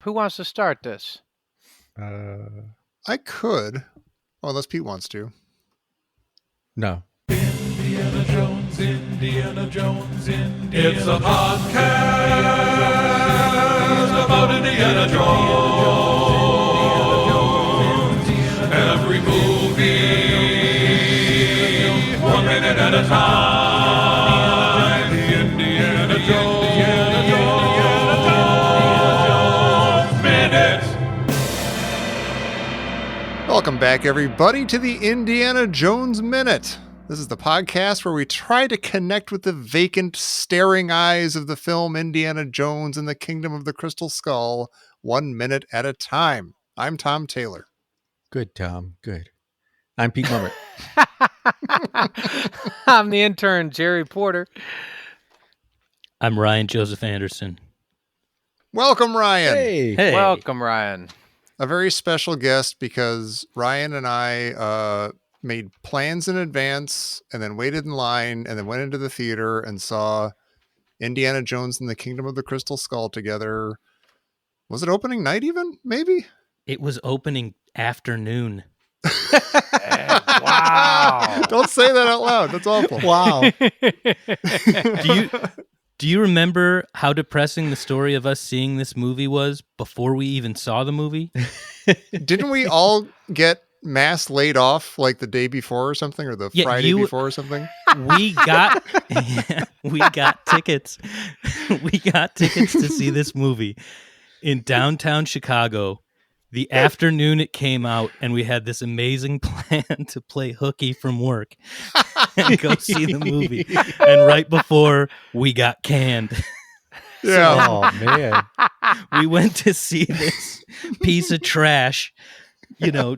Who wants to start this? I could. Well, unless Pete wants to. No. Indiana Jones, Indiana Jones, Indiana. It's a podcast about Indiana Jones. Every movie, 1 minute at a time. Indiana Jones, Indiana Jones Minute. Welcome back, everybody, to the Indiana Jones Minute. This is the podcast where we try to connect with the vacant, staring eyes of the film Indiana Jones and the Kingdom of the Crystal Skull, 1 minute at a time. I'm Tom Taylor. Good, Tom. Good. I'm Pete Mummert. I'm the intern, Jerry Porter. I'm Ryan Joseph Anderson. Welcome, Ryan. Hey. Welcome, Ryan. A very special guest because Ryan and I made plans in advance and then waited in line and then went into the theater and saw Indiana Jones and the Kingdom of the Crystal Skull together. Was it opening night even? Maybe? It was opening afternoon. Wow. Don't say that out loud. That's awful. Wow. Do you remember how depressing the story of us seeing this movie was before we even saw the movie? Didn't we all get mass laid off like the day before or something, or the Friday before or something? We got tickets. We got tickets to see this movie in downtown Chicago the afternoon it came out, and we had this amazing plan to play hooky from work and go see the movie. And right before we got canned. Yeah. Oh, man. We went to see this piece of trash,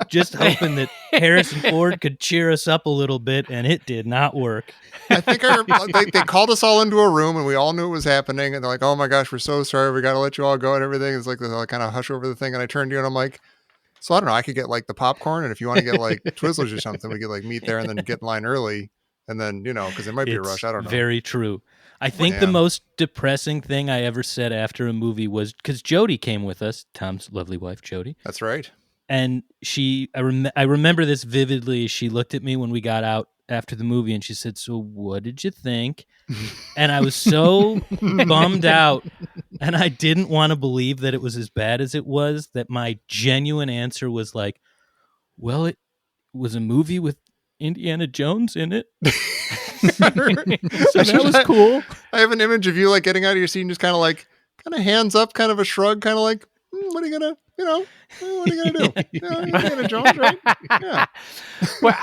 just hoping that Harrison Ford could cheer us up a little bit, and it did not work. I think they called us all into a room and we all knew it was happening. And they're like, oh my gosh, we're so sorry. We got to let you all go and everything. It's like they kind of hush over the thing. And I turned to you and I'm like, so I don't know. I could get like the popcorn. And if you want to get like Twizzlers or something, we could like meet there and then get in line early. And then, because there might be a rush. I don't know. Very true. I think the most depressing thing I ever said after a movie was because Jody came with us, Tom's lovely wife, Jody. That's right. And I remember this vividly. She looked at me when we got out after the movie and she said, so what did you think? And I was so bummed out, and I didn't want to believe that it was as bad as it was, that my genuine answer was like, well, it was a movie with Indiana Jones in it. So that was cool. I have an image of you like getting out of your seat and just kind of hands up, kind of a shrug, kind of like, what are you gonna, what are you gonna do? Indiana Jones, right? Yeah. Well,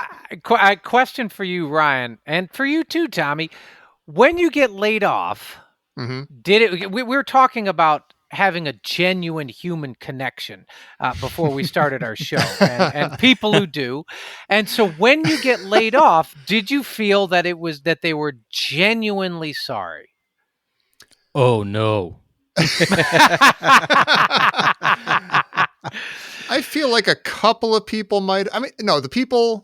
a question for you, Ryan, and for you too, Tommy. When you get laid off, we were talking about having a genuine human connection before we started our show, and people who do. And so when you get laid off, did you feel that that they were genuinely sorry? Oh, no. I feel like a couple of people might. I mean, no, the people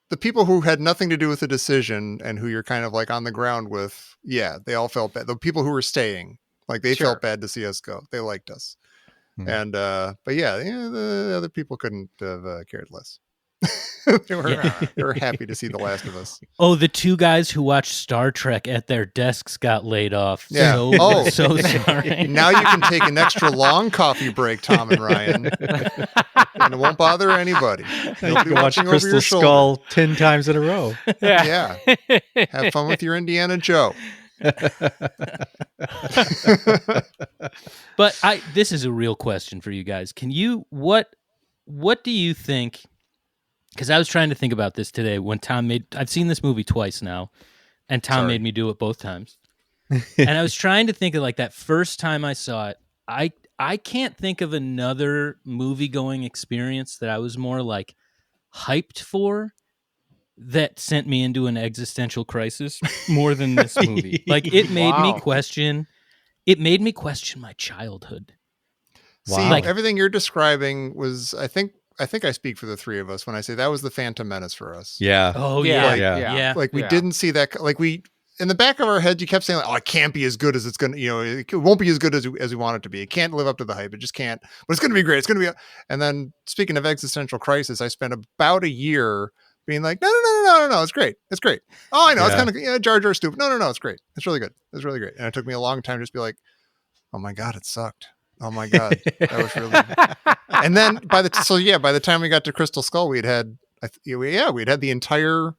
who had nothing to do with the decision and who you're kind of like on the ground with, yeah, they all felt bad. The people who were staying, like they felt bad to see us go. They liked us, and but yeah, the other people couldn't have cared less. They were happy to see The Last of Us. Oh, the two guys who watched Star Trek at their desks got laid off. Yeah. So sorry. Now you can take an extra long coffee break, Tom and Ryan, and it won't bother anybody. You can watch Crystal Skull 10 times in a row. Yeah. Have fun with your Indiana Joe. But this is a real question for you guys. What do you think? Because I was trying to think about this today when I've seen this movie twice now, and Tom made me do it both times. And I was trying to think of like that first time I saw it. I can't think of another movie-going experience that I was more like hyped for that sent me into an existential crisis more than this movie. Like it made me question my childhood. Wow. See, like everything you're describing was, I think I speak for the three of us when I say that was the Phantom Menace for us. Yeah. Oh yeah. Yeah. Like we didn't see that. Like in the back of our heads, you kept saying, like, "Oh, it can't be as good as it's gonna. It won't be as good as we want it to be. It can't live up to the hype. It just can't. But it's gonna be great. It's gonna be." And then, speaking of existential crisis, I spent about a year being like, "No, it's great. It's great. Oh, I know. It's kind of Jar Jar stupid. No, it's great. It's really good. It's really great." And it took me a long time to just be like, "Oh my god, it sucked. Oh my god, that was really." And then by the time we got to Crystal Skull, we'd had the entire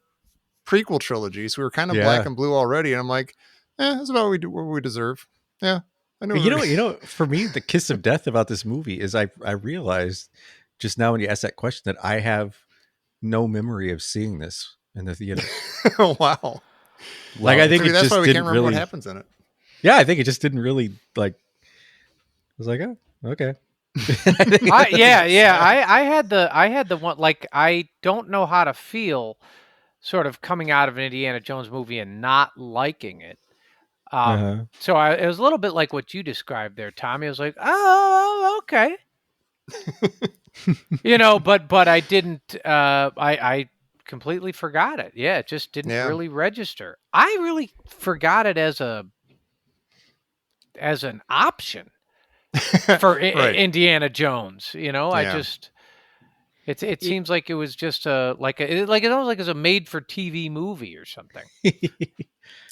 prequel trilogy, so we were kind of black and blue already, and I'm like, that's about what we deserve. Yeah, I know. You know, for me, the kiss of death about this movie is I realized just now when you asked that question that I have no memory of seeing this in the theater. Oh, wow. Like, I think that's why we can't remember what happens in it. Yeah, I think it just didn't really like. I was like, oh, okay. I had the one, like, I don't know how to feel sort of coming out of an Indiana Jones movie and not liking it. So it was a little bit like what you described there, Tommy. I was like, oh, okay. But I didn't, I completely forgot it. Yeah, it just didn't really register. I really forgot it as an option for Indiana Jones. I just, it seems like it was just it almost like it was a made for TV movie or something.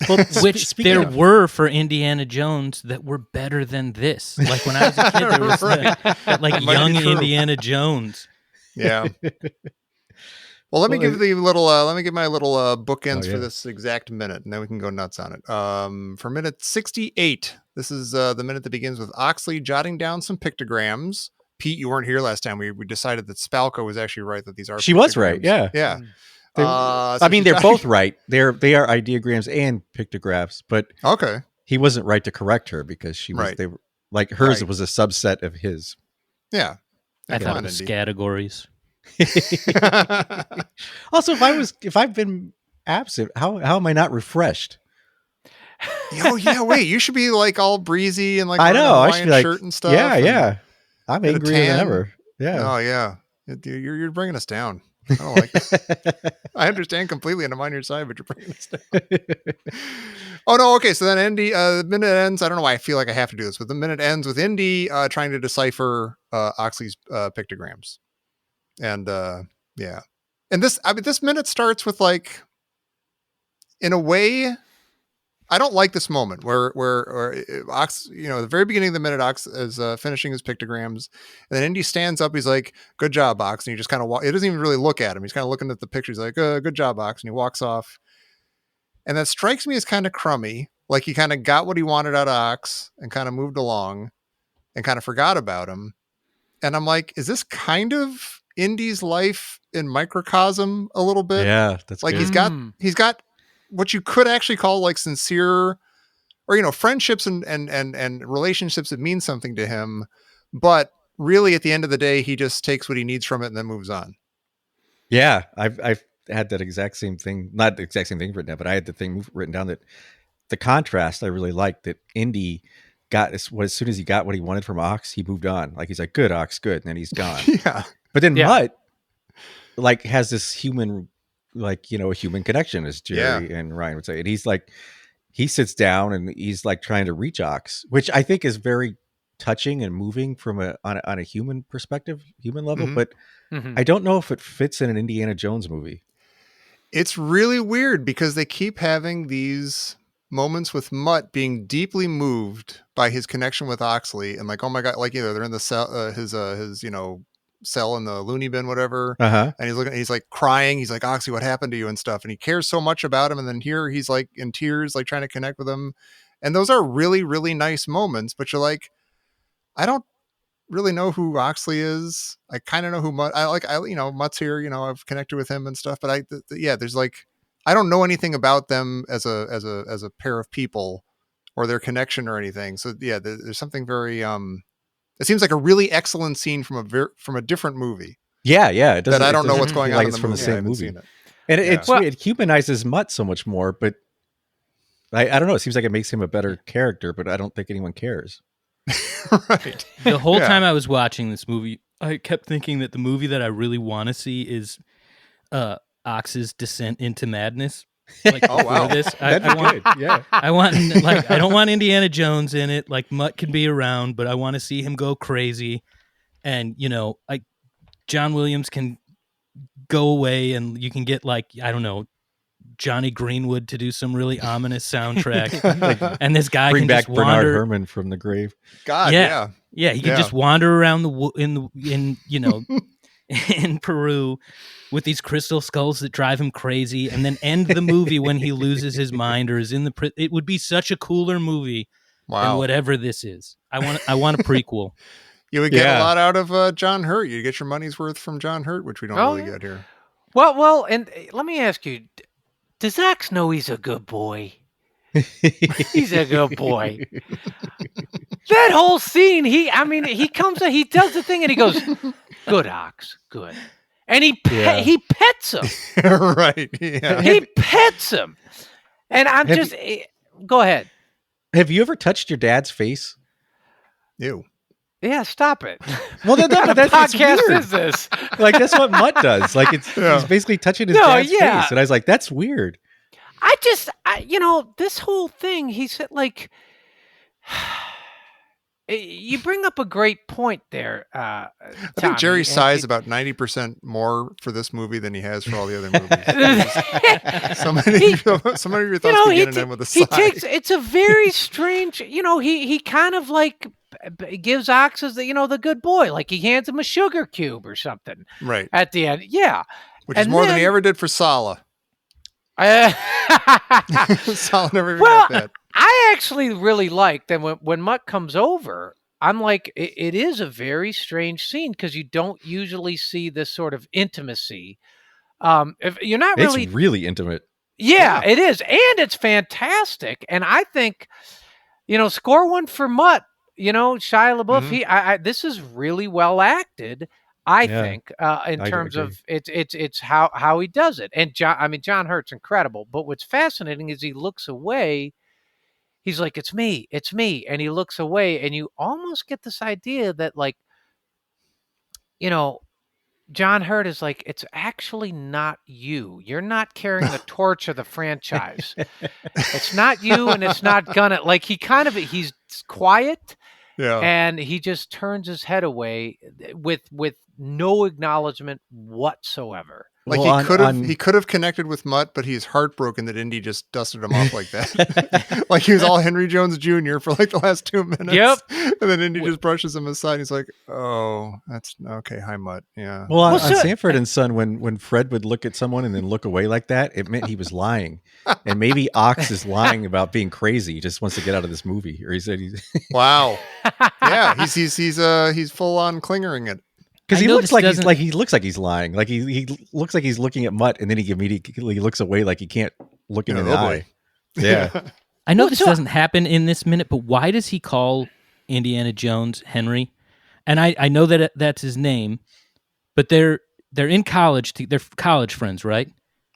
Well, which there were for Indiana Jones that were better than this. Like when I was a kid, there was like young Indiana Jones. Yeah. Well, let me give my little bookends for this exact minute, and then we can go nuts on it. For minute 68, this is the minute that begins with Oxley jotting down some pictograms. Pete, you weren't here last time. We decided that Spalko was actually right, that these are She was right, yeah. Yeah. I mean, they're both right. They are ideograms and pictographs, but he wasn't right to correct her because she was they were like hers was a subset of his. Yeah. I thought it was categories. Also, if I've been absent, how am I not refreshed? Oh yeah, wait, you should be like all breezy and like I know a I should be like shirt and stuff. Yeah. I'm angrier than ever. Yeah. Oh yeah. You're bringing us down. I don't like that. I understand completely and I'm on your side, but you're bringing us down. Oh no, okay. So then Indy, the minute ends. I don't know why I feel like I have to do this, but the minute ends with Indy trying to decipher Oxley's pictograms. And and this minute starts with, like, in a way, I don't like this moment where Ox, the very beginning of the minute, Ox is finishing his pictograms, and then Indy stands up. He's like, "Good job, Ox," and he just kind of he doesn't even really look at him. He's kind of looking at the picture. He's like, "Good job, Ox," and he walks off. And that strikes me as kind of crummy. Like he kind of got what he wanted out of Ox and kind of moved along and kind of forgot about him. And I'm like, is this kind of Indy's life in microcosm a little bit? Yeah, that's like good. he's got what you could actually call like sincere or friendships and relationships that mean something to him, but really at the end of the day he just takes what he needs from it and then moves on. Yeah, I've had that exact same thing, not the exact same thing written down, but I had the thing written down that the contrast I really liked, that Indy got as soon as he got what he wanted from Ox, he moved on. Like he's like, "Good, Ox, good," and then he's gone. Yeah. But then Mutt like has this human, like, a human connection, as Jerry and Ryan would say. And he's like, he sits down and he's like trying to reach Ox, which I think is very touching and moving from on a human perspective, human level. Mm-hmm. But I don't know if it fits in an Indiana Jones movie. It's really weird because they keep having these moments with Mutt being deeply moved by his connection with Oxley, and like, oh my god, like they're in the cell, his cell in the loony bin, whatever, and he's like crying. He's like, "Oxley, what happened to you?" and stuff, and he cares so much about him. And then here he's like in tears, like trying to connect with him, and those are really, really nice moments. But you're like, I don't really know who Oxley is. I kind of know who Mutt. Mutt's here. I've connected with him and stuff. But there's like, I don't know anything about them as a pair of people or their connection or anything. So yeah, there's something very it seems like a really excellent scene from a different movie. Yeah, it doesn't. That I don't know what's going on. Like in it's the from movie. the same movie, and it humanizes Mutt so much more. But I don't know. It seems like it makes him a better character, but I don't think anyone cares. Right. The whole time I was watching this movie, I kept thinking that the movie that I really want to see is Ox's Descent into Madness. Like, Oh, wow. for this, That'd I be want, good. Yeah. I want, like, I don't want Indiana Jones in it. Like, Mutt can be around, but I want to see him go crazy. And, you know, like, John Williams can go away and you can get, like, I don't know, Johnny Greenwood to do some really ominous soundtrack. Like, And this guy bring can back just Bernard wander. Herrmann from the grave. God, Yeah. yeah. Yeah, he can Yeah. just wander around in you know, in Peru with these crystal skulls that drive him crazy, and then end the movie when he loses his mind or is in the. It would be such a cooler movie than Wow. whatever this is. I want a prequel. You would get Yeah. a lot out of John Hurt. You get your money's worth from John Hurt, which we don't Oh, really yeah. get here. Well, and let me ask you: does Axe know he's a good boy? He's a good boy. That whole scene, he comes, he does the thing, and he goes, "Good Ox, good," and he pets him. Right. Yeah. He pets him, and I'm Have just go ahead. Have you ever touched your dad's face? Ew. Yeah, stop it. Well, What kind of it's podcast weird. is this? Like, that's what Mutt does. Like, he's basically touching his dad's face. And I was like, that's weird. This whole thing, he said, like, you bring up a great point there, I think Tommy, Jerry and sighs about 90% more for this movie than he has for all the other movies. So many of your thoughts begin and end with a sigh. It's a very strange, he kind of like gives Ox as the good boy, like he hands him a sugar cube or something Right. at the end. Yeah. Which is more than he ever did for Sala. Sala never even got that. I actually really liked, and when Mutt comes over, I'm like, it is a very really scene because you don't usually see this sort of intimacy. If you're not really, It's really intimate. yeah, it is, and it's fantastic. And I think, score one for Mutt. Shia LaBeouf. Mhm. This is really well acted. I Yeah, think in I terms agree. of it's how he does it. And John Hurt's incredible. But what's fascinating is he looks away. He's like, it's me, and he looks away, and you almost get this idea that, like, John Hurt is like, it's actually not you. You're not carrying the torch of the franchise. It's not you, and it's not gonna. Like, he's quiet. Yeah. And he just turns his head away with no acknowledgement whatsoever. Like, he could have connected with Mutt, but he's heartbroken that Indy just dusted him off like that. Like, he was all Henry Jones Jr. for like the last 2 minutes. Yep. And then Indy just brushes him aside. He's like, "Oh, that's okay. Hi, Mutt." Yeah. Well, on so- Sanford and Son, when Fred would look at someone and then look away like that, it meant he was lying. And maybe Ox is lying about being crazy. He just wants to get out of this movie. Or he said he's Wow. Yeah. He's full on clingering it. because I he know looks this like he looks like he's lying. Like he looks like he's looking at Mutt, and then he immediately looks away like he can't look in Yeah, the oh eye. boy. Yeah. I know Well, this so- doesn't happen in this minute, but why does he call Indiana Jones Henry? And I know that that's his name, but they're in college. They're college friends, right?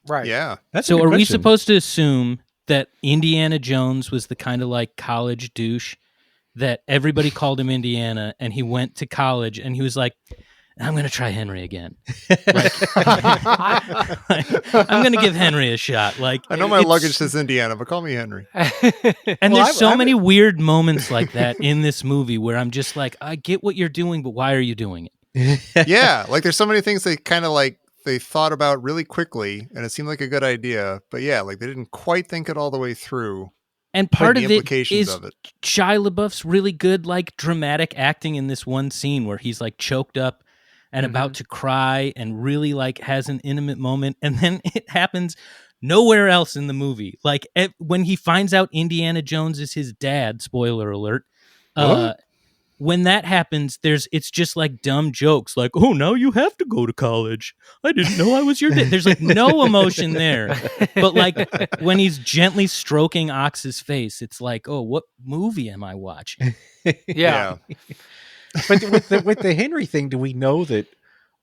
Right. Yeah. That's So a good are we question. supposed to assume that Indiana Jones was the kind of like college douche that everybody called him Indiana, and he went to college and he was like, I'm going to try Henry again. Like, I'm going to give Henry a shot. Like, I know my it's- luggage says Indiana, but call me Henry. And Well, there's so I many weird moments like that in this movie where I'm just like, I get what you're doing, but why are you doing it? Yeah. Like, there's so many things they kind of like, they thought about really quickly, and it seemed like a good idea. But yeah, like, they didn't quite think it all the way through. And Like, part the of it implications is of it. Shia LaBeouf's really good, like, dramatic acting in this one scene where he's like choked up and about to cry and really like has an intimate moment, and then it happens nowhere else in the movie. Like, when he finds out Indiana Jones is his dad, spoiler alert, when that happens, it's just like dumb jokes like, oh, now you have to go to college. I didn't know I was your dad. There's like no emotion there. But like when he's gently stroking Ox's face, it's like, oh, what movie am I watching? Yeah. But with the Henry thing, do we know that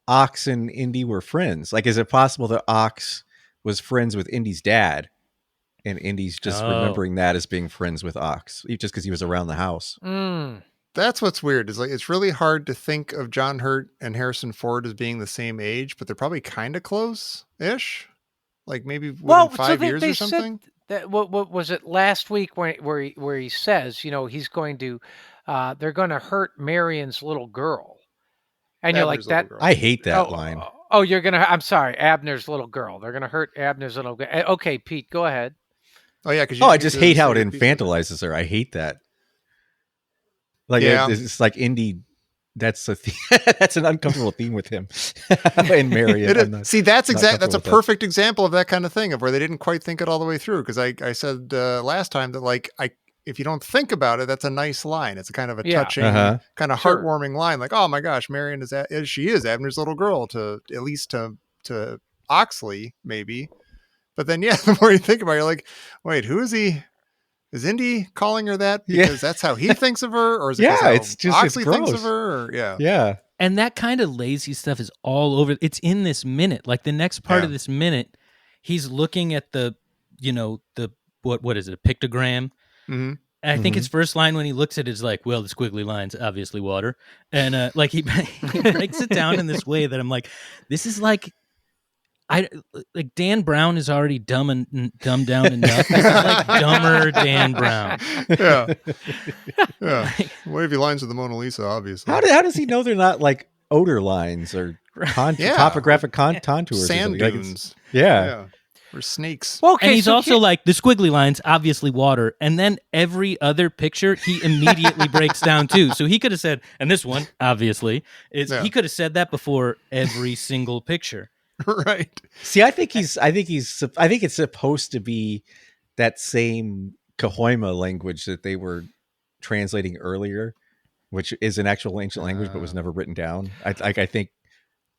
Ox and Indy were friends? Like, is it possible that Ox was friends with Indy's dad, and Indy's just remembering that as being friends with Ox, just because he was around the house? That's what's weird. Is like, it's really hard to think of John Hurt and Harrison Ford as being the same age, but they're probably kind of close-ish. Like maybe within 5 years they or something. said that what was it last week where he says, he's going to they're going to hurt Marion's little girl. And you're like Abner's little that. girl. I hate that Oh, line. you're going to I'm sorry, Abner's little girl. They're going to hurt Abner's little girl. Okay, Pete, go ahead. Oh yeah, because I just hate how it infantilizes her. I hate that. Like it's like Indy. That's a that's an uncomfortable theme with him and Marion. See, that's a perfect example of that kind of thing, of where they didn't quite think it all the way through. Because I said last time that, like, if you don't think about it, that's a nice line. It's a kind of a touching, kind of heartwarming line. Like, oh my gosh, Marion is Abner's little girl to Oxley, maybe. But then, the more you think about it, you're like, wait, who is he? Is Indy calling her that because that's how he thinks of her, or is it it's just Oxley it's gross. thinks of her? Or, yeah. And that kind of lazy stuff is all over. It's in this minute. Like the next part of this minute, he's looking at the what is it? A pictogram. Mm-hmm. And I think his first line when he looks at it is like, well, the squiggly line's obviously water. And like he breaks it down in this way that I'm like, this is like, Dan Brown is already dumbed down enough. This is like dumber Dan Brown. Yeah. Wavy lines of the Mona Lisa, obviously. How does he know they're not like odor lines or topographic contours? Sand dunes. Yeah. Or snakes. Well, and he's also like, the squiggly lines, obviously water. And then every other picture, he immediately breaks down too. So he could have said, and this one, obviously, he could have said that before every single picture. Right. See, I think it's supposed to be that same Cahoima language that they were translating earlier, which is an actual ancient language but was never written down. I think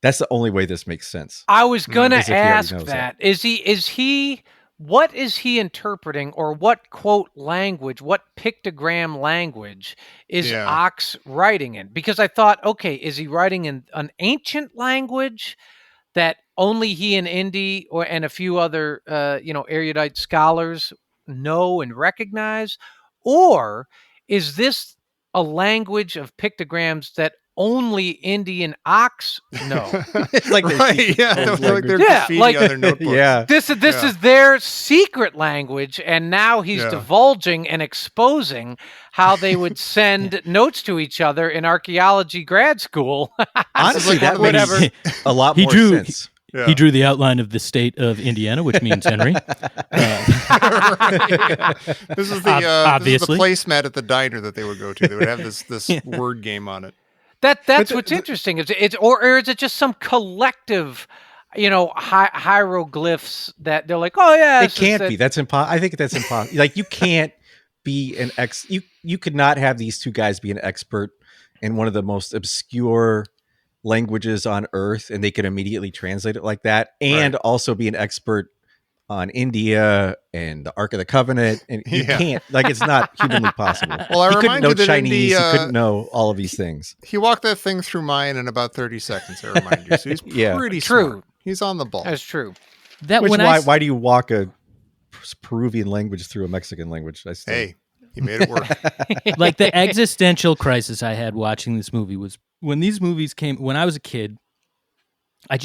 that's the only way this makes sense. I was gonna ask that. What is he interpreting, or what quote language, what pictogram language is Ox writing in? Because I thought, okay, is he writing in an ancient language that only he and Indy and a few other erudite scholars know and recognize? Or is this a language of pictograms that only Indy and Ox know? It's like like they're graffiti on their notebooks. This is their secret language, and now he's divulging and exposing how they would send notes to each other in archaeology grad school. Honestly, that makes a lot more sense. He drew the outline of the state of Indiana, which means Henry. This is the placemat at the diner that they would go to. They would have this word game on it. That's what's interesting. Or is it just some collective, hieroglyphs that they're like, oh yeah, it can't be. That's impossible. I think that's impossible. Like, you can't be you could not have these two guys be an expert in one of the most obscure languages on Earth, and they could immediately translate it like that, and also be an expert on India and the Ark of the Covenant, and you can't, like, it's not humanly possible. Well, I couldn't know Chinese, Indy, he couldn't know all of these things. He walked that thing through mine in about 30 seconds, I remind you. So he's pretty true. Smart. He's on the ball. That's true. Why do you walk a Peruvian language through a Mexican language? Hey, he made it work. Like, the existential crisis I had watching this movie was when these movies came, when I was a kid, I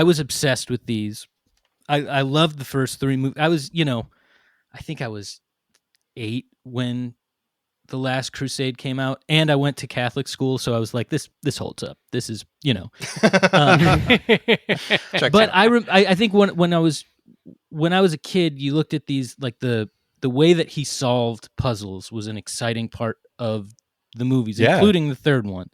was obsessed with these. I loved the first three movies. I was, I think I was 8 when The Last Crusade came out, and I went to Catholic school, so I was like, this holds up. This is, But I think when I was a kid, you looked at these, like the way that he solved puzzles was an exciting part of the movies, including the third one.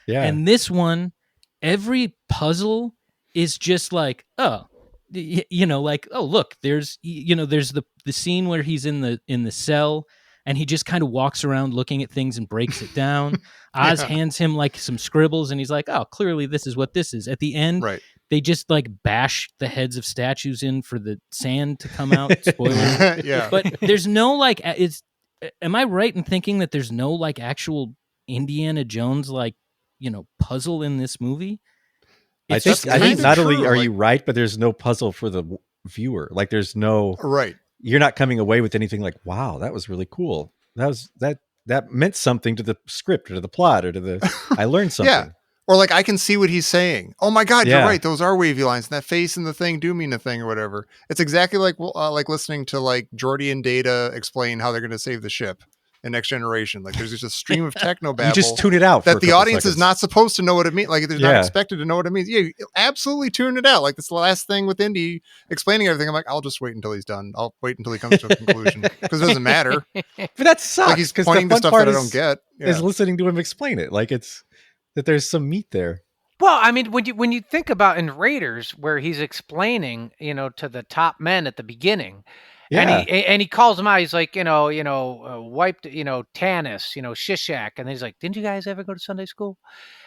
Yeah. And this one, every puzzle is just like, oh, like, oh, look, there's the scene where he's in the cell and he just kind of walks around looking at things and breaks it down. Oz hands him like some scribbles and he's like, oh, clearly this is what this is. At the end, they just like bash the heads of statues in for the sand to come out. Spoiler. But there's no like, am I right in thinking that there's no like actual Indiana Jones like, puzzle in this movie? I think not only are you right, but there's no puzzle for the viewer. Like, there's no You're not coming away with anything like, wow, that was really cool. That meant something to the script or to the plot or to the. I learned something. Or like, I can see what he's saying. Oh my God, Yeah. you're right. Those are wavy lines. And that face in the thing do mean a thing or whatever. It's exactly like listening to like Geordi and Data explain how they're going to save the ship in Next Generation. Like there's just a stream of techno babble. You just tune it out for that the audience is not supposed to know what it means. Like they're not expected to know what it means. Yeah, you absolutely tune it out. Like this last thing with Indy explaining everything. I'm like, I'll just wait until he's done. I'll wait until he comes to a conclusion because it doesn't matter. But that sucks. Like he's pointing to stuff that I don't get. Is listening to him explain it. Like it's that there's some meat there. Well, I mean, when you think about in Raiders where he's explaining, to the top men at the beginning, and he calls them out. He's like, wiped, Tanis, Shishak, and he's like, didn't you guys ever go to Sunday school?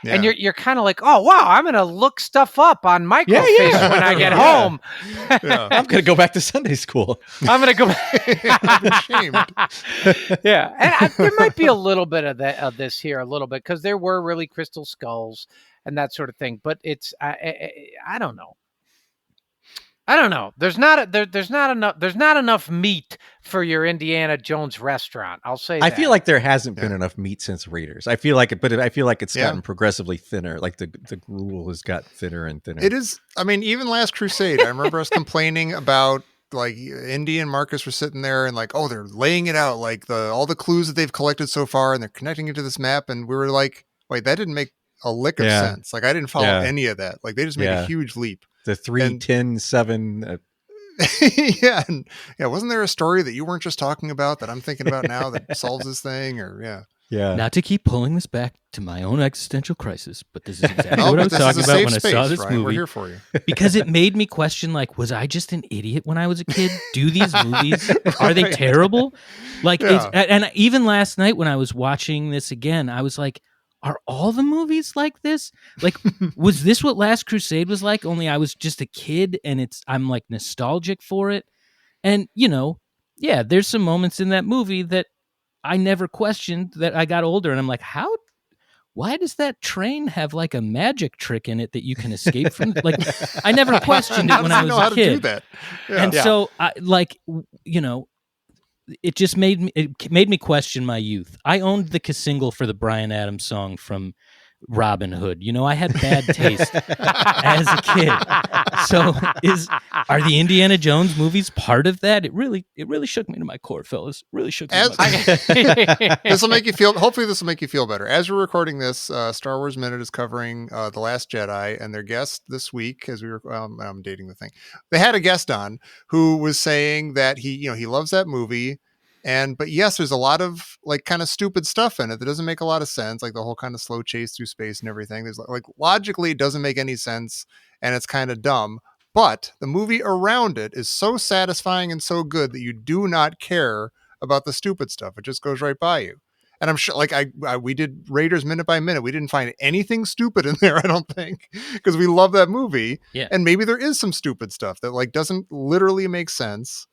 Yeah. And you're kind of like, oh wow, I'm gonna look stuff up on microfiche when I get home. I'm gonna go back to Sunday school. I'm gonna go. I'm ashamed. Yeah, and there might be a little bit of this here, a little bit, because there were really crystal skulls and that sort of thing. But it's I don't know. I don't know. There's not enough meat for your Indiana Jones restaurant. I'll say that. I feel like there hasn't been enough meat since Raiders. I feel like it's gotten progressively thinner. Like the gruel has got thinner and thinner. It is. I mean, even Last Crusade, I remember us complaining about like Indy and Marcus were sitting there and like, oh, they're laying it out, like all the clues that they've collected so far, and they're connecting it to this map, and we were like, wait, that didn't make a lick of sense. Like I didn't follow any of that. Like they just made a huge leap. The 3, 10, 7. Wasn't there a story that you weren't just talking about that I'm thinking about now that solves this thing? Or Not to keep pulling this back to my own existential crisis, but this is exactly what I was talking about when I saw this movie. We're here for you. Because it made me question, like, was I just an idiot when I was a kid? Do these movies, are they terrible? Like, and even last night when I was watching this again, I was like, are all the movies like this? Like, was this what Last Crusade was like? Only I was just a kid and I'm like nostalgic for it. And, there's some moments in that movie that I never questioned that I got older. And I'm like, why does that train have like a magic trick in it that you can escape from? Like, I never questioned it when I was a kid. Do that? And so it just made me question my youth. I owned the single for the Bryan Adams song from Robin Hood. I had bad taste as a kid. So are the Indiana Jones movies part of that? It really shook me to my core, fellas. Really shook me. This will make you feel. Hopefully, this will make you feel better. As we're recording this, Star Wars Minute is covering The Last Jedi, and their guest this week, as we were, I'm dating the thing. They had a guest on who was saying that he loves that movie. But yes, there's a lot of like kind of stupid stuff in it that doesn't make a lot of sense. Like the whole kind of slow chase through space and everything. There's like logically it doesn't make any sense and it's kind of dumb. But the movie around it is so satisfying and so good that you do not care about the stupid stuff. It just goes right by you. And I'm sure, like we did Raiders minute by minute. We didn't find anything stupid in there, I don't think, because we love that movie. Yeah. And maybe there is some stupid stuff that like doesn't literally make sense,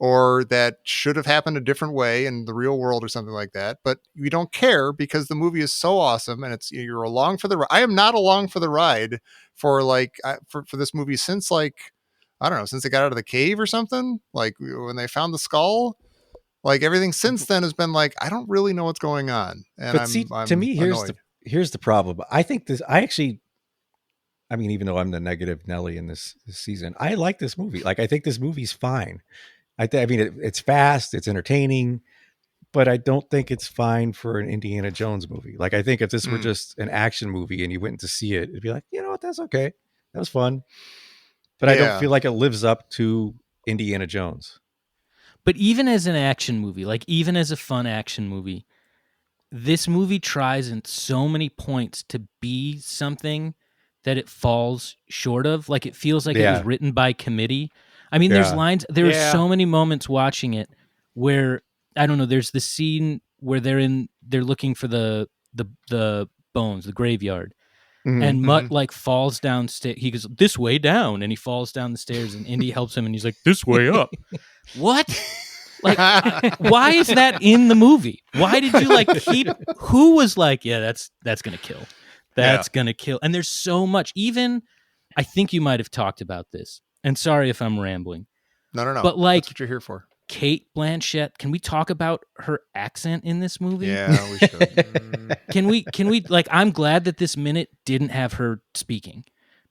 or that should have happened a different way in the real world or something like that. But you don't care because the movie is so awesome and you're along for the ride. I am not along for the ride for like, for this movie since like, I don't know, since they got out of the cave or something, like when they found the skull, like everything since then has been like, I don't really know what's going on. And but to me, here's the problem. I think I mean, even though I'm the negative Nelly in this season, I like this movie. Like, I think this movie's fine. I mean, it's fast, it's entertaining, but I don't think it's fine for an Indiana Jones movie. Like, I think if this were just an action movie and you went to see it, it'd be like, you know what, that's okay. That was fun. But I don't feel like it lives up to Indiana Jones. But even as an action movie, like even as a fun action movie, this movie tries in so many points to be something that it falls short of. Like, it feels like it was written by committee. I mean, there's lines, there are so many moments watching it where, I don't know, there's the scene where they're looking for the bones, the graveyard. Mm-hmm, and Mutt like falls downstairs. He goes, this way down. And he falls down the stairs and Indy helps him and he's like, this way up. What? Like, why is that in the movie? Why did you like who was like, yeah, that's going to kill. That's going to kill. And there's so much, even, I think you might have talked about this. And sorry if I'm rambling. No. But like, that's what you're here for. Kate Blanchett. Can we talk about her accent in this movie? Yeah, we should. Can we like, I'm glad that this minute didn't have her speaking,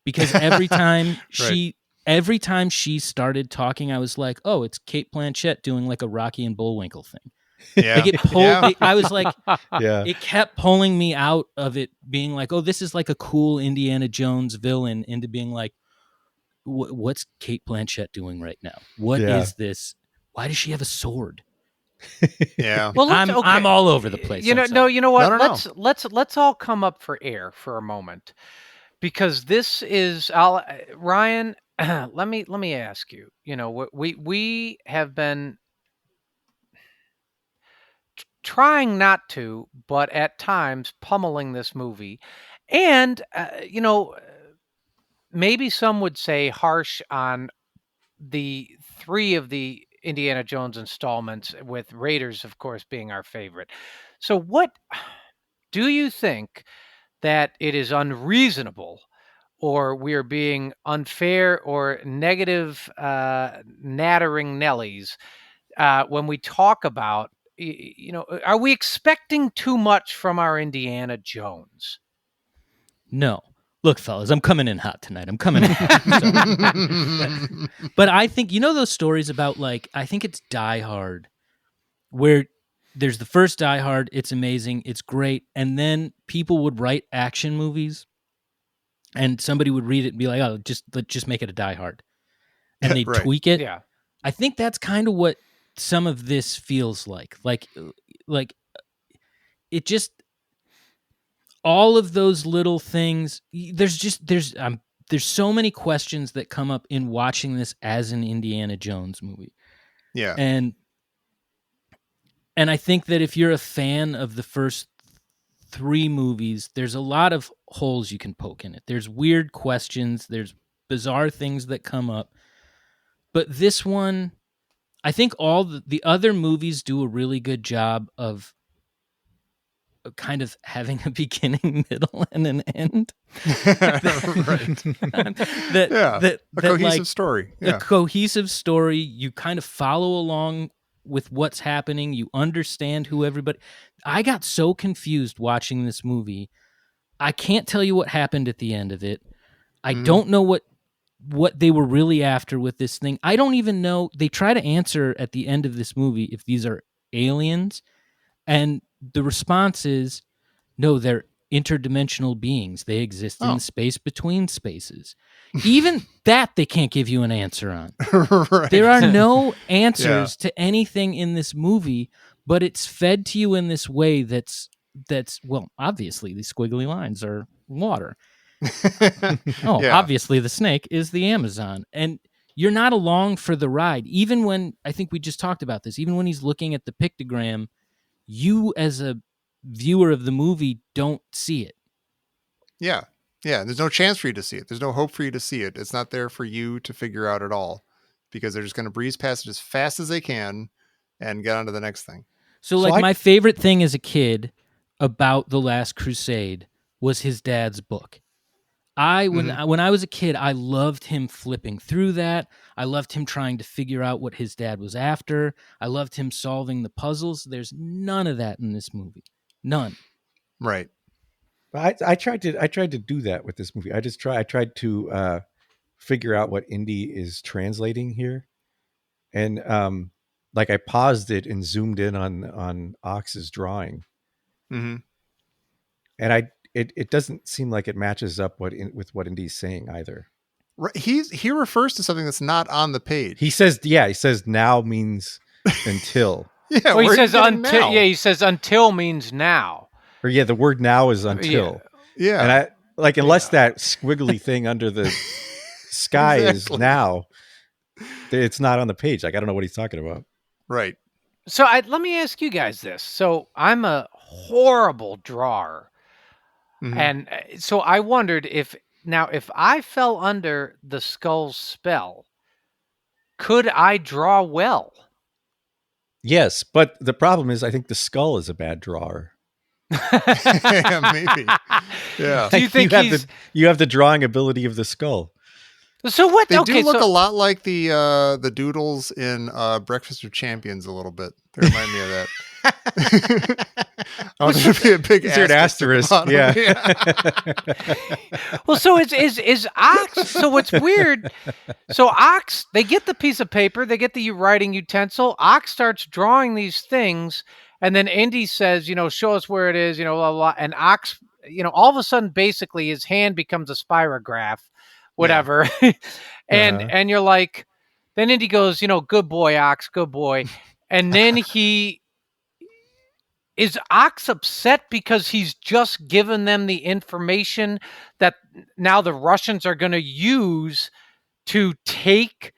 because every time she started talking, I was like, oh, it's Kate Blanchett doing like a Rocky and Bullwinkle thing. Yeah. Like it pulled, I was like, Yeah. it kept pulling me out of it being like, oh, this is like a cool Indiana Jones villain, into being like, what's Kate Blanchett doing right now? What is this? Why does she have a sword? Yeah. Well, I'm all over the place. You know what? No. Let's all come up for air for a moment, because this is Ryan. let me ask you. You know, we have been trying not to, but at times pummeling this movie, and maybe some would say harsh on the 3 of the Indiana Jones installments, with Raiders, of course, being our favorite. So what do you think that it is unreasonable, or we're being unfair or negative, nattering Nellies, when we talk about, are we expecting too much from our Indiana Jones? No. Look, fellas, I'm coming in hot tonight. I'm coming in hot. But I think, those stories about, like, I think it's Die Hard, where there's the first Die Hard, it's amazing, it's great, and then people would write action movies, and somebody would read it and be like, oh, just make it a Die Hard. And they Right. tweak it. Yeah. I think that's kind of what some of this feels like. Like it just, all of those little things, there's so many questions that come up in watching this as an Indiana Jones movie. Yeah. And I think that if you're a fan of the first 3 movies, there's a lot of holes you can poke in it. There's weird questions, there's bizarre things that come up. But this one, I think all the other movies do a really good job of kind of having a beginning, middle, and an end. Right. A cohesive story. Yeah. A cohesive story. You kind of follow along with what's happening. You understand who everybody. I got so confused watching this movie. I can't tell you what happened at the end of it. I don't know what they were really after with this thing. I don't even know. They try to answer at the end of this movie if these are aliens, and the response is, no, they're interdimensional beings. They exist in space between spaces. Even that they can't give you an answer on. Right. There are no answers to anything in this movie, but it's fed to you in this way that's well, obviously these squiggly lines are water. Obviously the snake is the Amazon. And you're not along for the ride. Even when, I think we just talked about this, even when he's looking at the pictogram, you as a viewer of the movie don't see it. Yeah. There's no chance for you to see it. There's no hope for you to see it. It's not there for you to figure out at all, because they're just going to breeze past it as fast as they can and get on to the next thing. So my favorite thing as a kid about The Last Crusade was his dad's book. When I was a kid, I loved him flipping through that. I loved him trying to figure out what his dad was after. I loved him solving the puzzles. There's none of that in this movie. None. Right. I tried to do that with this movie. I tried to figure out what Indy is translating here, and like I paused it and zoomed in on Ox's drawing, and it doesn't seem like it matches up with what Indy's saying either. Right. He refers to something that's not on the page. He says now means until. Yeah, well, he says until. Now. Yeah, he says until means now. Or the word now is until. Yeah. And I unless that squiggly thing under the sky is now, it's not on the page. Like, I don't know what he's talking about. Right. So let me ask you guys this. So I'm a horrible drawer. And so I wondered if I fell under the skull's spell, could I draw well? Yes, but the problem is I think the skull is a bad drawer. Yeah, maybe. Yeah. Do you think you have the drawing ability of the skull? So what? They okay, do look so a lot like the doodles in Breakfast of Champions a little bit. They remind me of that. I want there to be a big Is there an asterisk? at the Yeah. well, so is Ox. So what's weird? So Ox, they get the piece of paper, they get the writing utensil. Ox starts drawing these things, and then Indy says, show us where it is, blah, blah, blah. And Ox, all of a sudden, basically, his hand becomes a spirograph, whatever. And you're like, then Indy goes, good boy, Ox, good boy. And then is Ox upset because he's just given them the information that now the Russians are going to use to take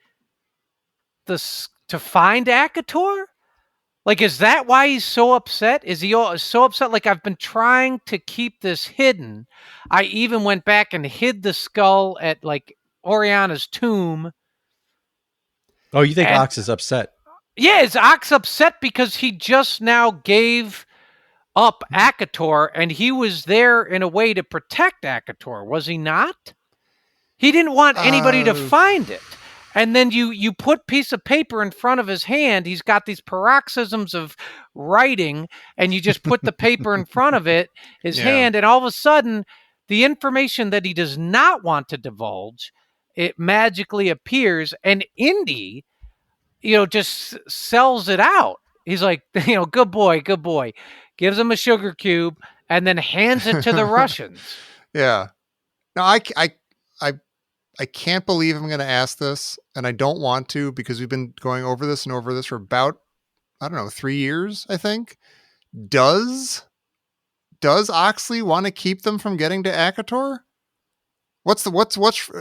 to find Akator? Like, is that why he's so upset? Is he so upset? Like, I've been trying to keep this hidden. I even went back and hid the skull at like Oriana's tomb. Oh, you think Ox is upset? Yeah, is Ox upset because he just now gave up Akator, and he was there in a way to protect Akator, was he not? He didn't want anybody to find it. And then you put piece of paper in front of his hand. He's got these paroxysms of writing, and you just put the paper in front of his hand, and all of a sudden, the information that he does not want to divulge, it magically appears, and Indy, just sells it out. He's like, good boy, gives him a sugar cube, and then hands it to the Russians. Yeah. No, I can't believe I'm going to ask this, and I don't want to, because we've been going over this for about, 3 years, I think. Does Oxley want to keep them from getting to Akator? What's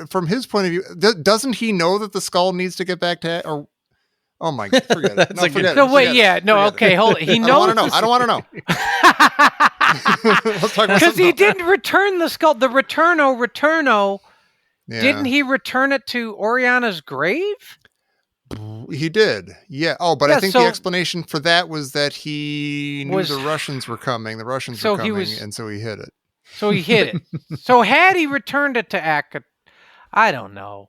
from his point of view? Doesn't he know that the skull needs to get back to? Or oh my, forget it. No, forget it. No, wait, yeah, no, okay, hold it. He knows. I don't want to know. Let's talk about because he didn't return the skull. The Returno. Yeah. Didn't he return it to Oriana's grave? He did. Yeah. Oh, but I think the explanation for that was that he knew the Russians were coming. The Russians were coming, and so he hid it. So he hid it. So had he returned it to Akator, I don't know.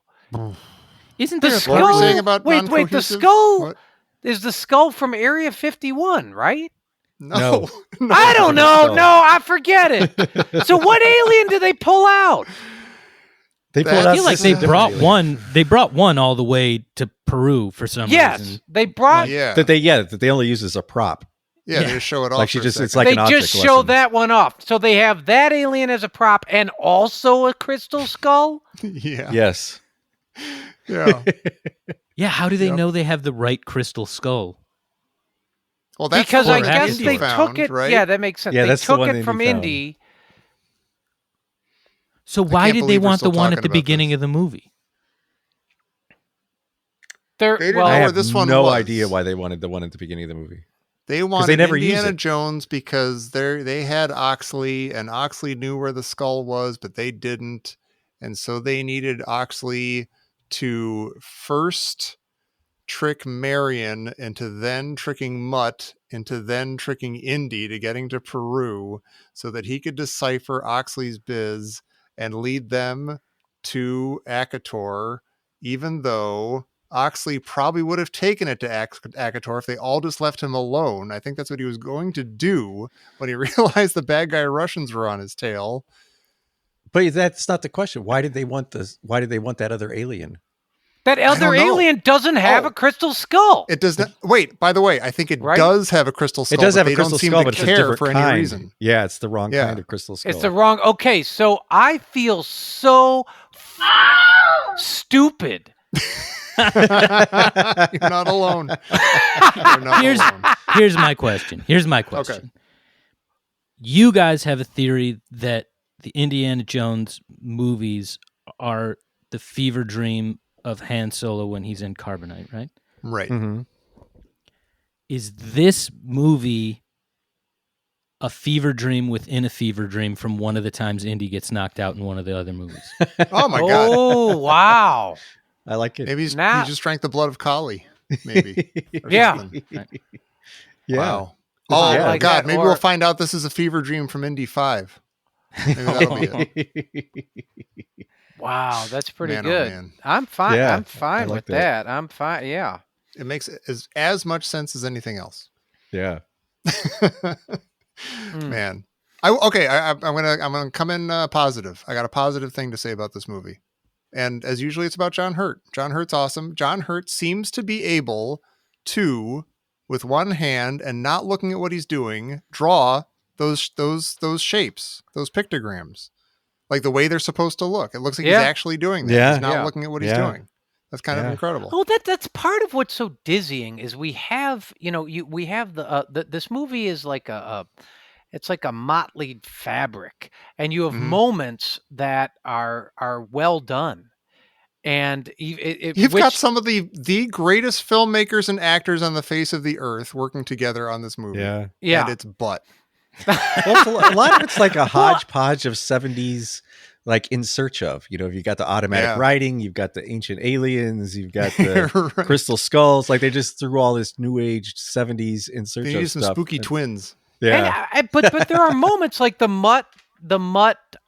Isn't there what were we saying about wait, the skull is the skull from Area 51, right? No. I don't know. No, I forget it. So what alien did they pull out? I feel like they brought one. They brought one all the way to Peru for some reason. Yes, they brought. That they only use as a prop. Yeah, they just show it off. Like it's like they an object just show lesson. that one off. So they have that alien as a prop and also a crystal skull. Yeah. Yes. Yeah. Yeah. How do they know they have the right crystal skull? Well, that's because I guess Indy they found, took it. right? Yeah, that makes sense. Yeah, they that's the took one it from Indy. So why did they want the one at the about beginning of the movie? They didn't know I where have this one no was. idea why they wanted the one at the beginning of the movie. They wanted never use Indiana it. Jones because they had Oxley, and Oxley knew where the skull was, but they didn't. And so they needed Oxley to first trick Marion into then tricking Mutt into then tricking Indy to getting to Peru so that he could decipher Oxley's biz and lead them to Akator, even though Oxley probably would have taken it to Akator if they all just left him alone. I think that's what he was going to do when he realized the bad guy Russians were on his tail. But that's not the question. Why did they want this? Why did they want that other alien? That other alien doesn't have a crystal skull. It does not. Wait, by the way, I think it does have a crystal skull. It does have a they crystal don't seem skull, to but it's a care different for kind. any reason. Yeah, it's the wrong kind of crystal skull. It's the wrong. Okay, so I feel so stupid. You're not alone. You're not alone. Here's my question. Okay. You guys have a theory that the Indiana Jones movies are the fever dream of Han Solo when he's in Carbonite, right? Right. Mm-hmm. Is this movie a fever dream within a fever dream from one of the times Indy gets knocked out in one of the other movies? Oh my God. Oh, wow. I like it. Maybe he just drank the blood of Kali. Maybe. Yeah. Something. Yeah. Wow. Oh Yeah, my like God. that, Maybe or- we'll find out this is a fever dream from Indy 5. Maybe that'll be it. Wow, that's pretty Man, oh good. man. I'm fine. Yeah, I'm fine like with that. I'm fine. Yeah. It makes as much sense as anything else. Yeah. Man. I'm gonna come in positive. I got a positive thing to say about this movie. And as usually, it's about John Hurt. John Hurt's awesome. John Hurt seems to be able to, with one hand and not looking at what he's doing, draw those shapes, those pictograms, like the way they're supposed to look. It looks like he's actually doing that. Yeah. He's not Yeah. looking at what he's doing. That's kind of incredible. Oh, that's part of what's so dizzying is we have, we have this movie is like it's like a motley fabric, and you have moments that are well done. And you've got some of the greatest filmmakers and actors on the face of the earth working together on this movie. Yeah. And it's butt. Well, a lot of it's like a hodgepodge of 70s, like In Search Of. You got the automatic writing, you've got the ancient aliens, you've got the Right. crystal skulls. Like they just threw all this new age 70s In Search They Of use some stuff. spooky twins. Yeah. But there are moments like the Mutt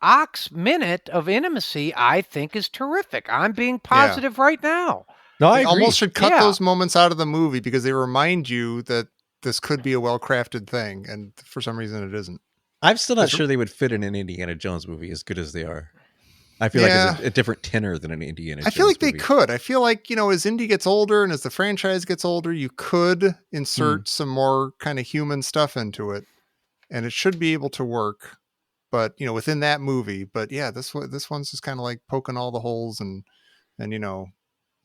Ox minute of intimacy, I think, is terrific. I'm being positive right now. No, I They agree. almost should cut those moments out of the movie because they remind you that this could be a well-crafted thing, and for some reason it isn't. I'm still not sure they would fit in an Indiana Jones movie as good as they are. I feel like it's a different tenor than an Indiana Jones I feel like movie. they could. I feel like, as Indy gets older and as the franchise gets older, you could insert some more kind of human stuff into it, and it should be able to work. But, within that movie. But yeah, this one's just kind of like poking all the holes and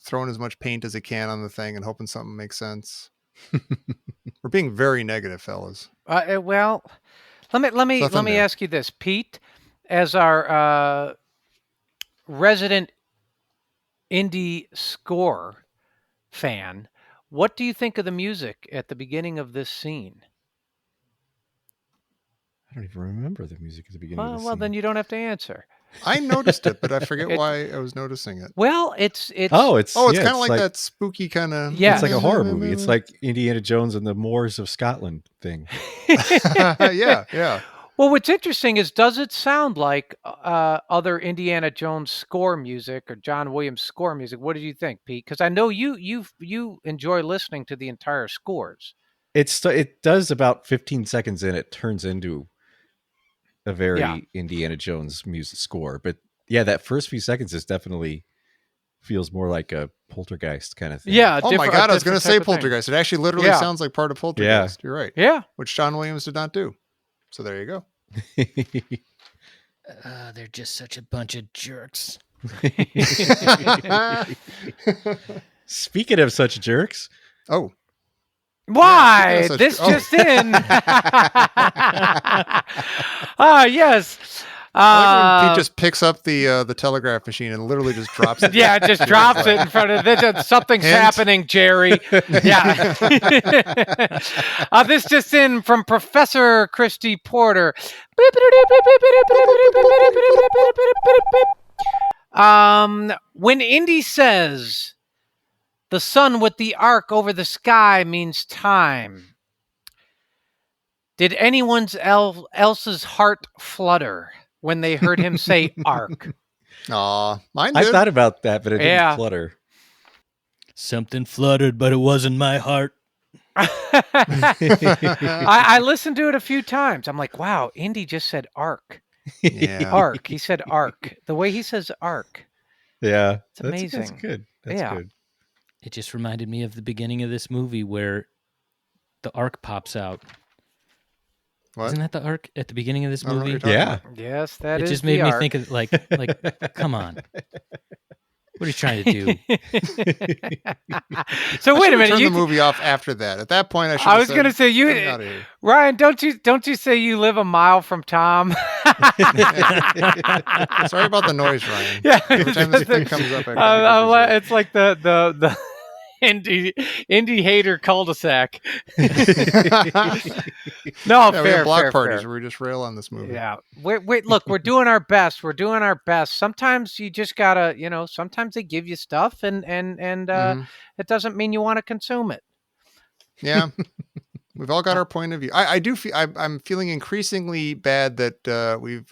throwing as much paint as it can on the thing and hoping something makes sense. We're being very negative, fellas. Well, let me ask you this, Pete, as our resident Indy score fan, what do you think of the music at the beginning of this scene? I don't even remember the music at the beginning of the scene. Well, then you don't have to answer. I noticed it, but I forget why I was noticing it. Well, it's kind of like that spooky kind of. Yeah, it's like a horror movie. It's like Indiana Jones and the Moors of Scotland thing. yeah. Well, what's interesting is, does it sound like other Indiana Jones score music or John Williams score music? What did you think, Pete? Because I know you enjoy listening to the entire scores. It does about 15 seconds in, it turns into a very Indiana Jones music score. But yeah, that first few seconds is definitely feels more like a Poltergeist kind of thing. Yeah. Oh my God, I was going to say Poltergeist. It actually literally sounds like part of Poltergeist. Yeah. You're right. Yeah. Which John Williams did not do. So there you go. They're just such a bunch of jerks. Speaking of such jerks. Oh. Why? This just in. Yes. I like when Pete just picks up the telegraph machine and literally just drops it. Yeah, just drops it in front of this. Something's happening, Jerry. Yeah. This just in from Professor Christy Porter. When Indy says the sun with the arc over the sky means time, did anyone's else's heart flutter when they heard him say arc? Aw, mine did. I thought about that, but it didn't flutter. Something fluttered, but it wasn't my heart. I listened to it a few times. I'm like, wow, Indy just said arc. Yeah. Arc. He said arc. The way he says arc. Yeah. It's amazing. That's good. That's good. It just reminded me of the beginning of this movie where the arc pops out. What? Isn't that the arc at the beginning of this movie? Yeah. Yes, that it is. It just made me arc. think of like, come on. What are you trying to do? So wait a minute. Turn the movie off after that. At that point, I was going to say Ryan. Don't you say you live a mile from Tom? Sorry about the noise, Ryan. Yeah. Every time this thing comes up, it's like the Indy hater cul-de-sac. No, we have block parties where we just rail on this movie. Yeah, look, we're doing our best. We're doing our best. Sometimes you just gotta, sometimes they give you stuff, and it doesn't mean you want to consume it. Yeah. We've all got our point of view. I do feel I'm feeling increasingly bad that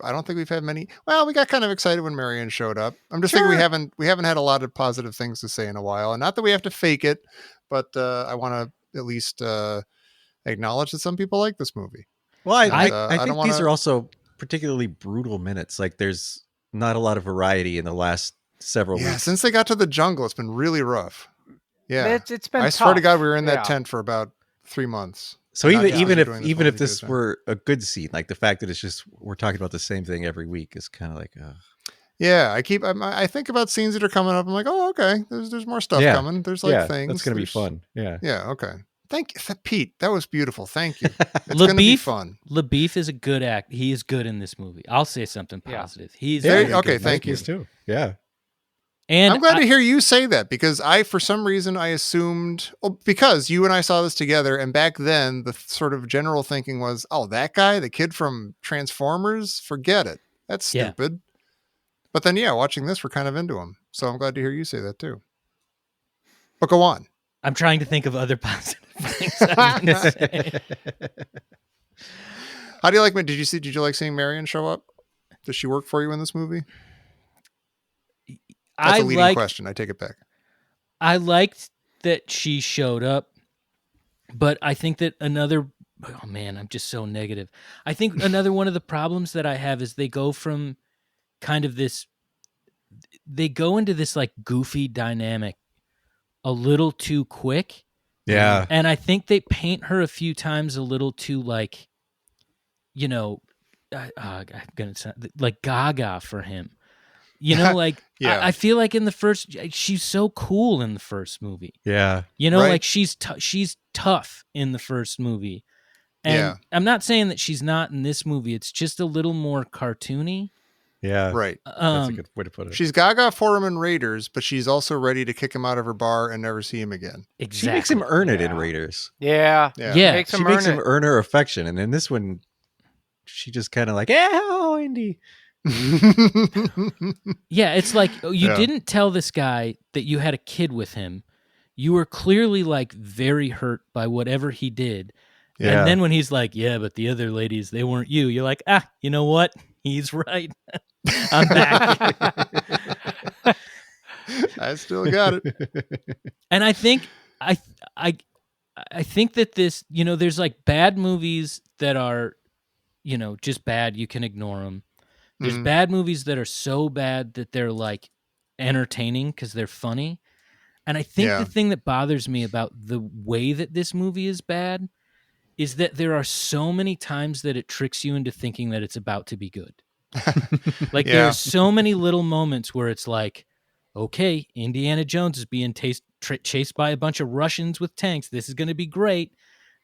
I don't think we've had many. Well, we got kind of excited when Marion showed up. I'm just thinking we haven't had a lot of positive things to say in a while, and not that we have to fake it, but I want to at least acknowledge that some people like this movie. Well, I think don't these wanna- are also particularly brutal minutes. Like there's not a lot of variety in the last several weeks. Since they got to the jungle, it's been really rough. Yeah, it's been. I tough. swear to God, we were in that Yeah. tent for about 3 months. So Not just even because if you're doing this one were a good scene, like the fact that it's just we're talking about the same thing every week is kind of like, yeah. I think about scenes that are coming up. I'm like, oh, okay. There's more stuff coming. There's like things. That's gonna be There's- fun. Yeah. Yeah. Okay. Thank you, Pete. That was beautiful. Thank you. It's gonna be fun. LaBeef is a good act. He is good in this movie. I'll say something positive. He's There- very okay, good. thank you. Too. Yeah. And I'm glad to hear you say that because for some reason, I assumed, because you and I saw this together, and back then the sort of general thinking was, oh, that guy, the kid from Transformers, forget it. That's Yeah. stupid. But then, watching this, we're kind of into him. So I'm glad to hear you say that too. But go on. I'm trying to think of other positive things I can say. How do you like? Did you like seeing Marion show up? Does she work for you in this movie? That's a leading question. I take it back. I liked that she showed up, but I think that oh man, I'm just so negative. I think another one of the problems that I have is they go from kind of they go into this like goofy dynamic a little too quick. Yeah. And I think they paint her a few times a little too like, I'm gonna sound like Gaga for him. Like I feel like in the first, she's so cool in the first movie. Yeah. Right. Like she's tough in the first movie, and I'm not saying that she's not in this movie. It's just a little more cartoony. Yeah. Right. That's a good way to put it. She's Gaga for him in Raiders, but she's also ready to kick him out of her bar and never see him again. Exactly. She makes him earn it in Raiders. Yeah. Yeah. She makes him earn her affection, and in this one, she just kind of like, oh, Indy. Yeah, it's like you didn't tell this guy that you had a kid with him. You were clearly like very hurt by whatever he did. Yeah. And then when he's like, yeah, but the other ladies, they weren't you. You're like, you know what? He's right. I'm back. I still got it. And I think I think that this, there's like bad movies that are, just bad. You can ignore them. There's bad movies that are so bad that they're like entertaining because they're funny. And I think the thing that bothers me about the way that this movie is bad is that there are so many times that it tricks you into thinking that it's about to be good. Like there are so many little moments where it's like, okay, Indiana Jones is being chased by a bunch of Russians with tanks. This is going to be great.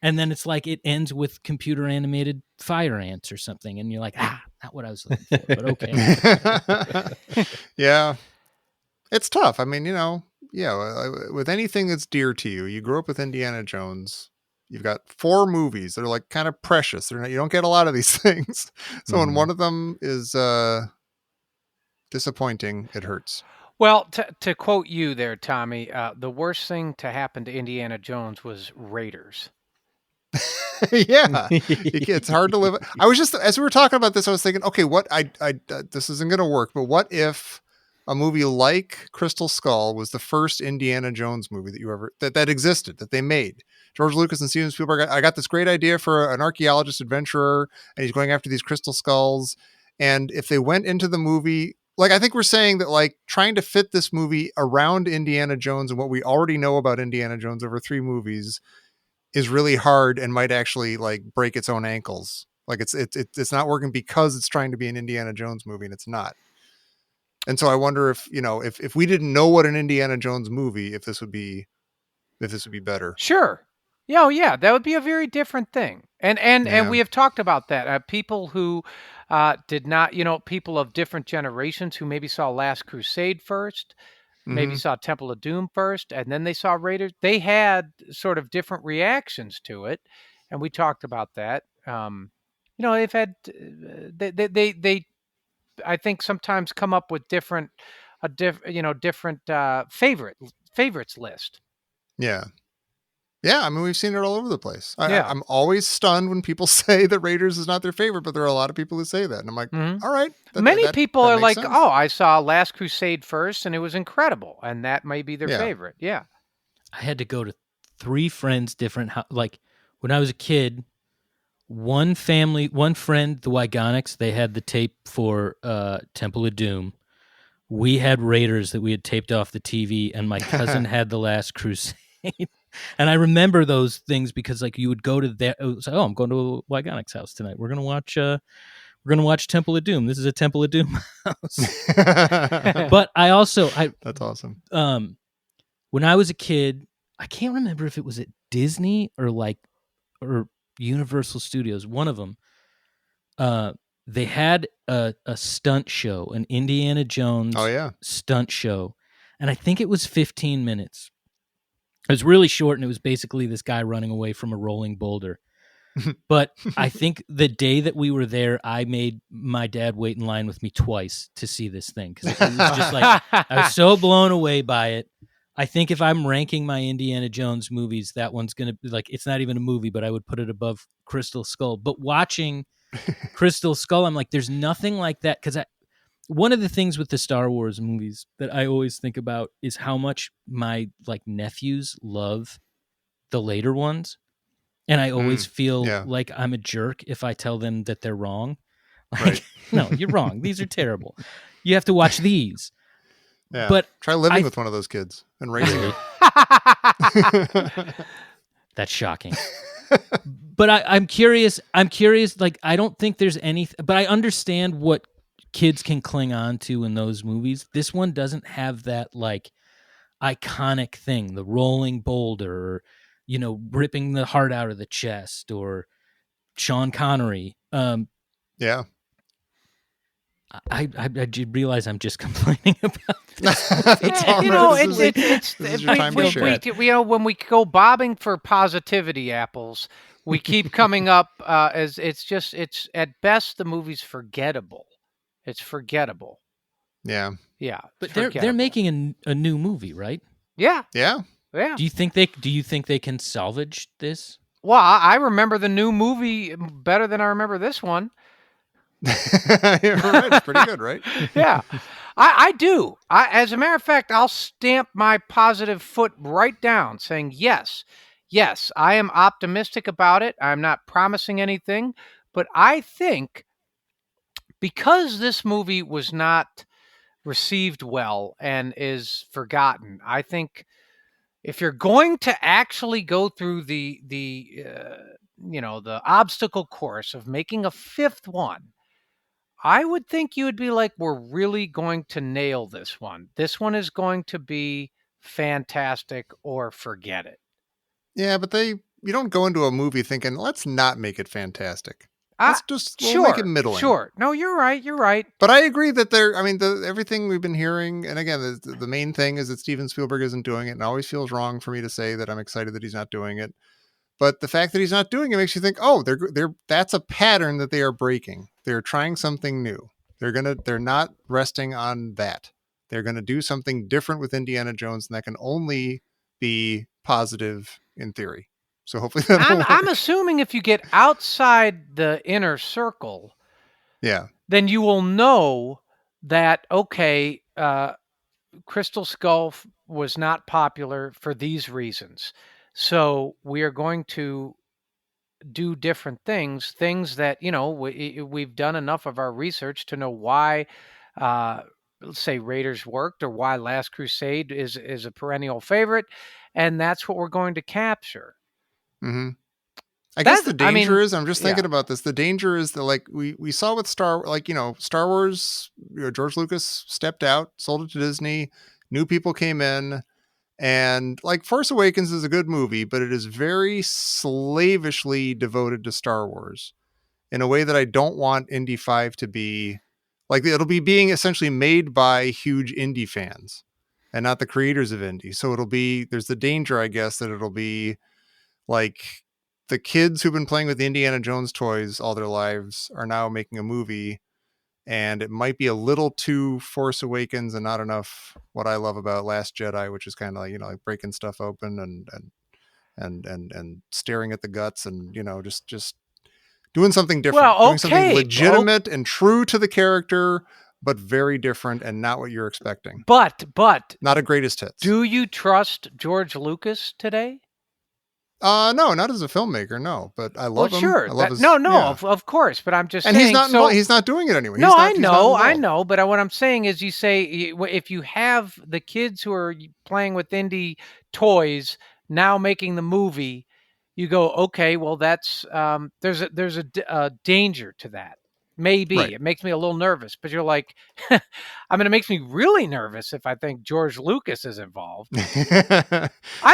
And then it's like it ends with computer animated fire ants or something. And you're like, not what I was looking for, but okay. Yeah. It's tough. I mean, with anything that's dear to you, you grew up with Indiana Jones. You've got 4 movies that are like kind of precious. You don't get a lot of these things. So when one of them is disappointing, it hurts. Well, to quote you there, Tommy, the worst thing to happen to Indiana Jones was Raiders. Yeah, it's hard to live. I was just, as we were talking about this, I was thinking, okay, this isn't going to work, but what if a movie like Crystal Skull was the first Indiana Jones movie that existed, that they made? George Lucas and Steven Spielberg, I got this great idea for an archaeologist adventurer, and he's going after these crystal skulls. And if they went into the movie, like, I think we're saying that, like, trying to fit this movie around Indiana Jones and what we already know about Indiana Jones over 3 movies is really hard and might actually like break its own ankles. Like it's not working because it's trying to be an Indiana Jones movie and it's not. And so I wonder if, if we didn't know what an Indiana Jones movie, if this would be better. Sure. Yeah, that would be a very different thing. And we have talked about that. People who did not, people of different generations who maybe saw Last Crusade first, maybe saw Temple of Doom first, and then they saw Raiders. They had sort of different reactions to it, and we talked about that. They've had they I think sometimes come up with different favorites list. Yeah. Yeah, I mean, we've seen it all over the place. Yeah. I'm always stunned when people say that Raiders is not their favorite, but there are a lot of people who say that. And I'm like, all right. Many people are like, sense. oh, I saw Last Crusade first and it was incredible. And that may be their favorite. Yeah. I had to go to 3 friends different. Like when I was a kid, one friend, the Wygonics, they had the tape for Temple of Doom. We had Raiders that we had taped off the TV, and my cousin had The Last Crusade. And I remember those things because, like, you would go to that. Oh, I'm going to Wygonics' house tonight. We're gonna watch Temple of Doom. This is a Temple of Doom house. But that's awesome. When I was a kid, I can't remember if it was at Disney or Universal Studios. One of them. They had a stunt show, an Indiana Jones stunt show, and I think it was 15 minutes. It was really short, and it was basically this guy running away from a rolling boulder. But I think the day that we were there, I made my dad wait in line with me twice to see this thing because it was just like I was so blown away by it. I think if I'm ranking my Indiana Jones movies, that one's gonna be like, it's not even a movie, but I would put it above Crystal Skull. But watching Crystal Skull, I'm like, there's nothing like that. Because one of the things with the Star Wars movies that I always think about is how much my like nephews love the later ones. And I always feel like I'm a jerk if I tell them that they're wrong. Like, no, you're wrong. These are terrible. You have to watch these. Yeah. But try living with one of those kids and raising it. That's shocking. But I'm curious. Like, I don't think there's anything, but I understand what kids can cling on to in those movies. This one doesn't have that like iconic thing, the rolling boulder, or, you know, ripping the heart out of the chest, or Sean Connery. Yeah. I realize I'm just complaining about this. When we go bobbing for positivity apples, we keep coming up as it's at best the movie's forgettable. It's forgettable. Yeah. Yeah. But they're making a new movie, right? Yeah. Yeah. Yeah. Do you think they can salvage this? Well, I remember the new movie better than I remember this one. You're right. It's pretty good, right? Yeah, I do. As a matter of fact, I'll stamp my positive foot right down saying, yes, I am optimistic about it. I'm not promising anything, but I think because this movie was not received well and is forgotten, I think if you're going to actually go through the obstacle course of making a fifth one, I would think you would be like, we're really going to nail this one. This one is going to be fantastic, or forget it. Yeah, but you don't go into a movie thinking, let's not make it fantastic. Let's just make it middling. Sure. No, you're right. But I agree that everything we've been hearing, and again, the main thing is that Steven Spielberg isn't doing it, and it always feels wrong for me to say that I'm excited that he's not doing it. But the fact that he's not doing it makes you think, oh, that's a pattern that they are breaking. They're trying something new. They're not resting on that. They're going to do something different with Indiana Jones, and that can only be positive in theory. So hopefully I'm assuming if you get outside the inner circle, then you will know that, okay, Crystal Skull was not popular for these reasons. So we are going to do different things that, we've done enough of our research to know why, let's say Raiders worked, or why Last Crusade is a perennial favorite. And that's what we're going to capture. Mm-hmm. I guess the danger is, I'm just thinking about this. The danger is that, like, we saw with Star Wars, George Lucas stepped out, sold it to Disney, new people came in, and like Force Awakens is a good movie, but it is very slavishly devoted to Star Wars in a way that I don't want Indy 5 to be. Like, it'll be being essentially made by huge Indy fans and not the creators of Indy. So there's the danger, I guess, that it'll be like the kids who've been playing with the Indiana Jones toys all their lives are now making a movie, and it might be a little too Force Awakens and not enough what I love about Last Jedi, which is kind of like, like breaking stuff open and and staring at the guts and, just doing something different, Well, doing something okay, legitimate and true to the character, but very different and not what you're expecting. But Not a greatest hits. do you trust George Lucas today? No, not as a filmmaker, no. But I love him. Sure. I love his, of course. But I'm just and saying. he's not doing it anyway. No, He's not I involved. know. But what I'm saying is, you say if you have the kids who are playing with Indy toys now making the movie, you go, okay, well, that's there's a danger to that. Maybe Right. it makes me a little nervous, but you're like, I mean, it makes me really nervous if I think George Lucas is involved. I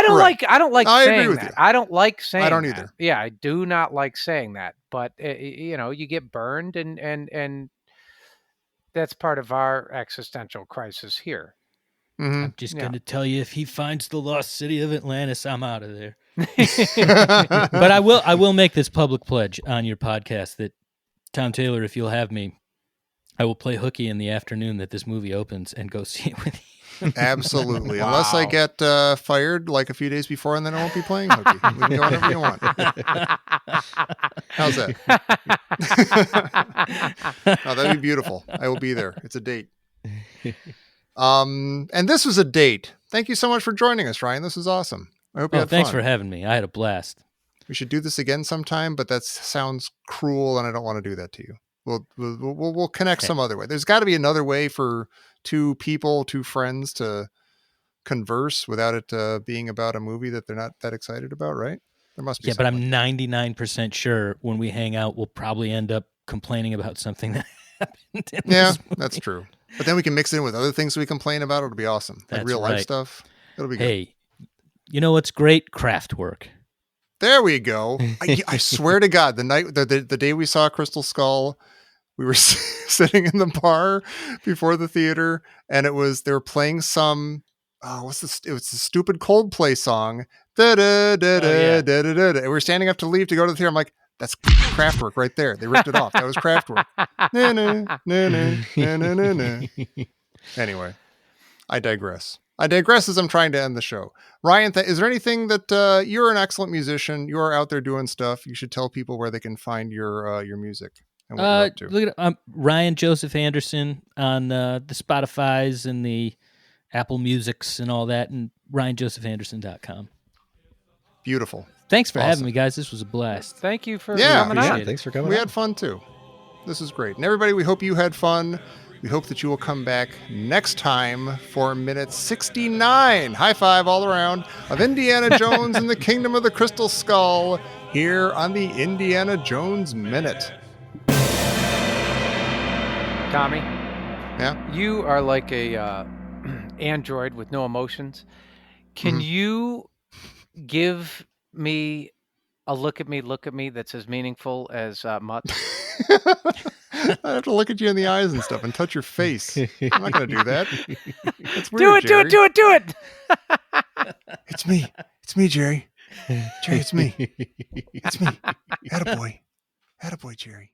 don't Right. like I agree saying with that. you. I don't like saying I don't that. either. Yeah, I do not like saying that. But you get burned, and that's part of our existential crisis here. Mhm. I'm just going to tell you, if he finds the lost city of Atlantis, I'm out of there. Mm-hmm. But I will make this public pledge on your podcast that, Tom Taylor, if you'll have me, I will play hooky in the afternoon that this movie opens and go see it with you. Absolutely. Wow. Unless I get fired like a few days before, and then I won't be playing hooky. We can go whenever you want. How's that? Oh, that'd be beautiful. I will be there. It's a date. And this was a date. Thank you so much for joining us, Ryan. This was awesome. I hope you had Thanks fun. for having me. I had a blast. We should do this again sometime, but that sounds cruel, and I don't want to do that to you. We'll connect some other way. There's got to be another way for two friends to converse without it being about a movie that they're not that excited about, right? There must be. Yeah, but I'm 99% sure when we hang out, we'll probably end up complaining about something that happened in this movie. That's true. But then we can mix it in with other things we complain about. It'll be awesome. Like That's real life right. stuff. It'll be good. Hey, you know what's great? Craft work. There we go. I swear to God, the day we saw Crystal Skull, we were sitting in the bar before the theater, and they were playing some. It was the stupid Coldplay song. Da da da da da da da. And we were standing up to leave to go to the theater. I'm like, that's Kraftwerk right there. They ripped it off. That was Kraftwerk. Na, na, na, na, na, na, na. Anyway, I digress. As I'm trying to end the show. Ryan, is there anything that you're an excellent musician? You're out there doing stuff. You should tell people where they can find your music and what you're up to. Look at Ryan Joseph Anderson on the Spotify's and the Apple Musics and all that, and RyanJosephAnderson.com. Beautiful. Thanks for having me, guys. This was a blast. Thank you for Yeah, coming on. Thanks for coming. We had fun too. This is great. And everybody, we hope you had fun. We hope that you will come back next time for minute 69. High five all around of Indiana Jones and the Kingdom of the Crystal Skull here on the Indiana Jones Minute. Tommy, Yeah. you are like a android with no emotions. Can you give me a look at me that's as meaningful as Mutt? I have to look at you in the eyes and stuff and touch your face. I'm not going to do that. That's weird, Do it. It's me. It's me, Jerry. Jerry, it's me. It's me. Attaboy. Attaboy, Jerry.